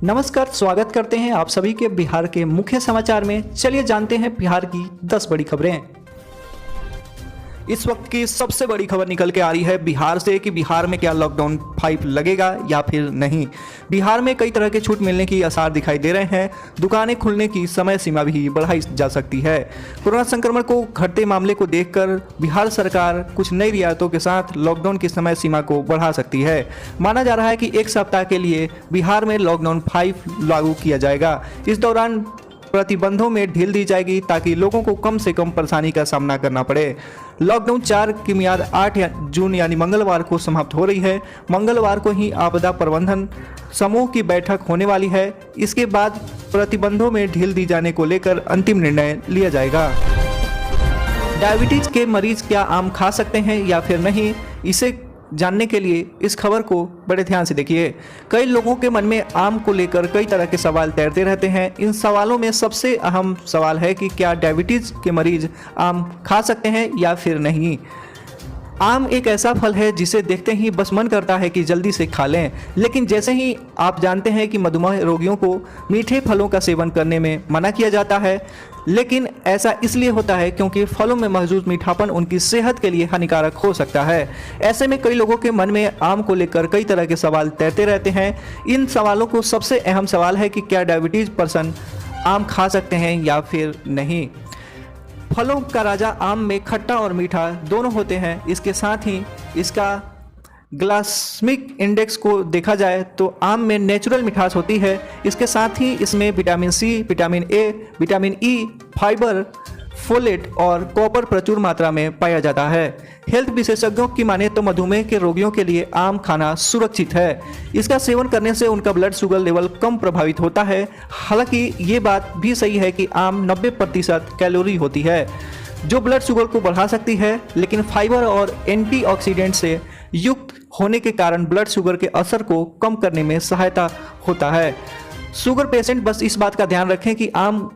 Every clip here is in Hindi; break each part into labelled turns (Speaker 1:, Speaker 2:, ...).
Speaker 1: नमस्कार, स्वागत करते हैं आप सभी के बिहार के मुख्य समाचार में। चलिए जानते हैं बिहार की 10 बड़ी खबरें। इस वक्त की सबसे बड़ी खबर निकल के आ रही है बिहार से कि बिहार में क्या लॉकडाउन 5 लगेगा या फिर नहीं। बिहार में कई तरह के छूट मिलने की आसार दिखाई दे रहे हैं। दुकानें खुलने की समय सीमा भी बढ़ाई जा सकती है। कोरोना संक्रमण को घटते मामले को देखकर बिहार सरकार कुछ नई रियायतों के साथ लॉकडाउन की समय सीमा को बढ़ा सकती है। माना जा रहा है कि एक सप्ताह के लिए बिहार में लॉकडाउन 5 लागू किया जाएगा। इस दौरान प्रतिबंधों में ढील दी जाएगी ताकि लोगों को कम से कम परेशानी का सामना करना पड़े। लॉकडाउन 4 की मियाद 8 जून यानी मंगलवार को समाप्त हो रही है। मंगलवार को ही आपदा प्रबंधन समूह की बैठक होने वाली है। इसके बाद प्रतिबंधों में ढील दी जाने को लेकर अंतिम निर्णय लिया जाएगा। डायबिटीज के मरीज क्या आम खा सकते हैं या फिर नहीं, इसे जानने के लिए इस खबर को बड़े ध्यान से देखिए। कई लोगों के मन में आम को लेकर कई तरह के सवाल तैरते रहते हैं। इन सवालों में सबसे अहम सवाल है कि क्या डायबिटीज के मरीज आम खा सकते हैं या फिर नहीं। आम एक ऐसा फल है जिसे देखते ही बस मन करता है कि जल्दी से खा लें, लेकिन जैसे ही आप जानते हैं कि मधुमेह रोगियों को मीठे फलों का सेवन करने में मना किया जाता है, लेकिन ऐसा इसलिए होता है क्योंकि फलों में मौजूद मीठापन उनकी सेहत के लिए हानिकारक हो सकता है। ऐसे में कई लोगों के मन में आम को लेकर कई तरह के सवाल तैरते रहते हैं। इन सवालों को सबसे अहम सवाल है कि क्या डायबिटीज पर्सन आम खा सकते हैं या फिर नहीं। फलों का राजा आम में खट्टा और मीठा दोनों होते हैं। इसके साथ ही इसका ग्लाइसेमिक इंडेक्स को देखा जाए तो आम में नेचुरल मिठास होती है। इसके साथ ही इसमें vitamin C, vitamin A, vitamin E, fibre, folate और कॉपर प्रचुर मात्रा में पाया जाता है। हेल्थ विशेषज्ञों की माने तो मधुमेह के रोगियों के लिए आम खाना सुरक्षित है। इसका सेवन करने से उनका ब्लड शुगर लेवल कम प्रभावित होता है। हालांकि ये बात भी सही है कि आम 90% कैलोरी होती है जो ब्लड शुगर को बढ़ा सकती है, लेकिन फाइबर और एंटीऑक्सीडेंट से युक्त होने के कारण ब्लड शुगर के असर को कम करने में सहायता होता है। शुगर पेशेंट बस इस बात का ध्यान रखें कि आम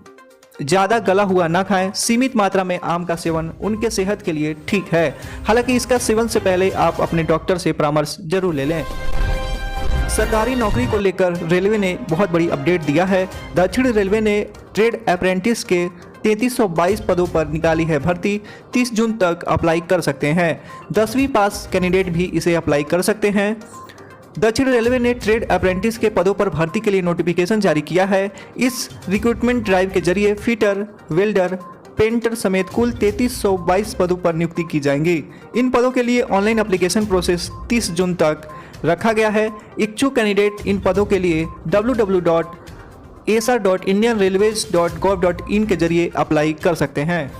Speaker 1: ज़्यादा गला हुआ ना खाएं। सीमित मात्रा में आम का सेवन उनके सेहत के लिए ठीक है। हालांकि इसका सेवन से पहले आप अपने डॉक्टर से परामर्श जरूर ले लें। सरकारी नौकरी को लेकर रेलवे ने बहुत बड़ी अपडेट दिया है। दक्षिण रेलवे ने ट्रेड अप्रेंटिस के 3322 पदों पर निकाली है भर्ती। 30 जून तक अप्लाई कर सकते हैं। 10वीं पास कैंडिडेट भी इसे अप्लाई कर सकते हैं। दक्षिण रेलवे ने ट्रेड अप्रेंटिस के पदों पर भर्ती के लिए नोटिफिकेशन जारी किया है। इस रिक्रूटमेंट ड्राइव के जरिए फिटर, वेल्डर, पेंटर समेत कुल 3322 पदों पर नियुक्ति की जाएंगी। इन पदों के लिए ऑनलाइन एप्लीकेशन प्रोसेस 30 जून तक रखा गया है। इच्छुक कैंडिडेट इन पदों के लिए www.asa.indianrailways.gov.in के जरिए अप्लाई कर सकते हैं।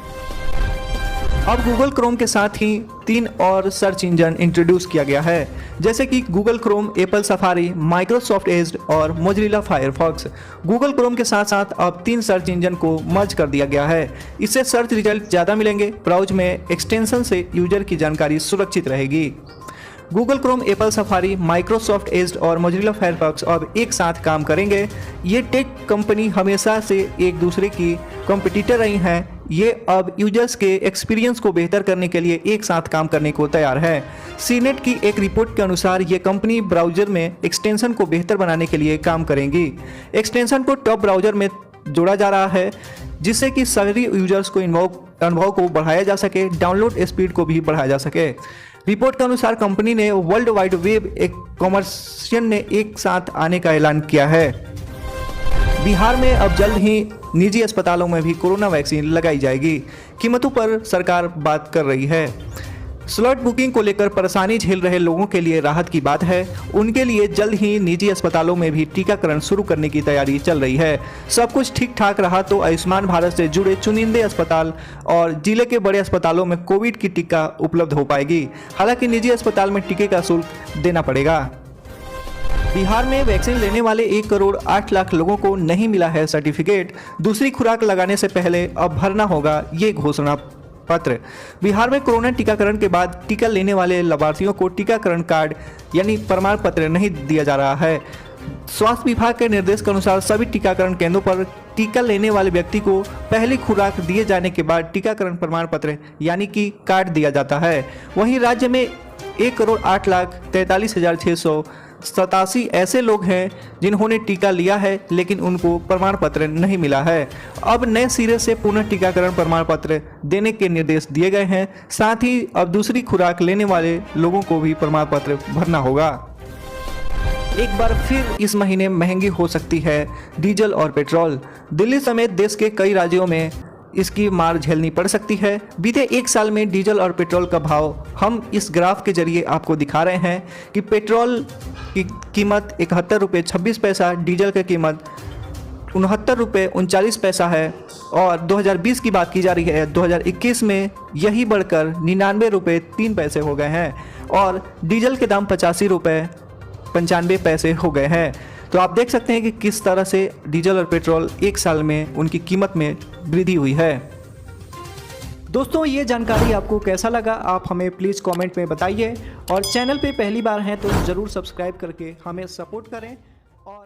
Speaker 1: अब गूगल क्रोम के साथ ही 3 और सर्च इंजन इंट्रोड्यूस किया गया है, जैसे कि Google Chrome, Apple safari, Microsoft Edge और मोजिला फायरफॉक्स। गूगल क्रोम के साथ साथ अब 3 सर्च इंजन को मर्ज कर दिया गया है। इससे सर्च रिजल्ट ज़्यादा मिलेंगे। ब्राउज में एक्सटेंशन से यूजर की जानकारी सुरक्षित रहेगी। Google Chrome, Apple safari, Microsoft Edge और मोजिला फायरफॉक्स अब एक साथ काम करेंगे। ये टेक कंपनी हमेशा से एक दूसरे की कॉम्पिटिटर रही हैं। ये अब यूजर्स के एक्सपीरियंस को बेहतर करने के लिए एक साथ काम करने को तैयार है। सीनेट की एक रिपोर्ट के अनुसार ये कंपनी ब्राउजर में एक्सटेंशन को बेहतर बनाने के लिए काम करेंगी। एक्सटेंशन को टॉप ब्राउजर में जोड़ा जा रहा है जिससे कि सभी यूजर्स को अनुभव को बढ़ाया जा सके, डाउनलोड स्पीड को भी बढ़ाया जा सके। रिपोर्ट के अनुसार कंपनी ने वर्ल्ड वाइड वेब एक कॉमर्शियल ने एक साथ आने का ऐलान किया है। बिहार में अब जल्द ही निजी अस्पतालों में भी कोरोना वैक्सीन लगाई जाएगी। कीमतों पर सरकार बात कर रही है। स्लॉट बुकिंग को लेकर परेशानी झेल रहे लोगों के लिए राहत की बात है। उनके लिए जल्द ही निजी अस्पतालों में भी टीकाकरण शुरू करने की तैयारी चल रही है। सब कुछ ठीक ठाक रहा तो आयुष्मान भारत से जुड़े चुनिंदे अस्पताल और जिले के बड़े अस्पतालों में कोविड की टीका उपलब्ध हो पाएगी। हालांकि निजी अस्पताल में टीके का शुल्क देना पड़ेगा। बिहार में वैक्सीन लेने वाले 1 करोड़ 8 लाख लोगों को नहीं मिला है सर्टिफिकेट। दूसरी खुराक लगाने से पहले अब भरना होगा ये घोषणा पत्र। बिहार में कोरोना टीकाकरण के बाद टीका लेने वाले लाभार्थियों को टीकाकरण कार्ड यानी प्रमाण पत्र नहीं दिया जा रहा है। स्वास्थ्य विभाग के निर्देश के अनुसार सभी टीकाकरण केंद्रों पर टीका लेने वाले व्यक्ति को पहली खुराक दिए जाने के बाद टीकाकरण प्रमाण पत्र यानी कि कार्ड दिया जाता है। वहीं राज्य में 1 करोड़ 8 लाख 43,600 87 ऐसे लोग हैं जिन्होंने टीका लिया है लेकिन उनको प्रमाण पत्र नहीं मिला है। अब नए सिरे से पुनः टीकाकरण प्रमाण पत्र देने के निर्देश दिए गए हैं। साथ ही अब दूसरी खुराक लेने वाले लोगों को भी प्रमाण पत्र भरना होगा। एक बार फिर इस महीने महंगी हो सकती है डीजल और पेट्रोल। दिल्ली समेत देश के कई राज्यों में इसकी मार झेलनी पड़ सकती है। बीते एक साल में डीजल और पेट्रोल का भाव हम इस ग्राफ के जरिए आपको दिखा रहे हैं कि पेट्रोल की कीमत 71 रुपये 26 पैसा, डीजल की कीमत 69 रुपये 39 पैसा है और 2020 की बात की जा रही है 2021 में यही बढ़कर 99 रुपये 3 पैसे हो गए हैं और डीजल के दाम 85 रुपये 95 पैसे हो गए हैं। तो आप देख सकते हैं कि किस तरह से डीजल और पेट्रोल एक साल में उनकी कीमत में वृद्धि हुई है। दोस्तों, ये जानकारी आपको कैसा लगा आप हमें प्लीज़ कमेंट में बताइए और चैनल पे पहली बार हैं तो ज़रूर सब्सक्राइब करके हमें सपोर्ट करें और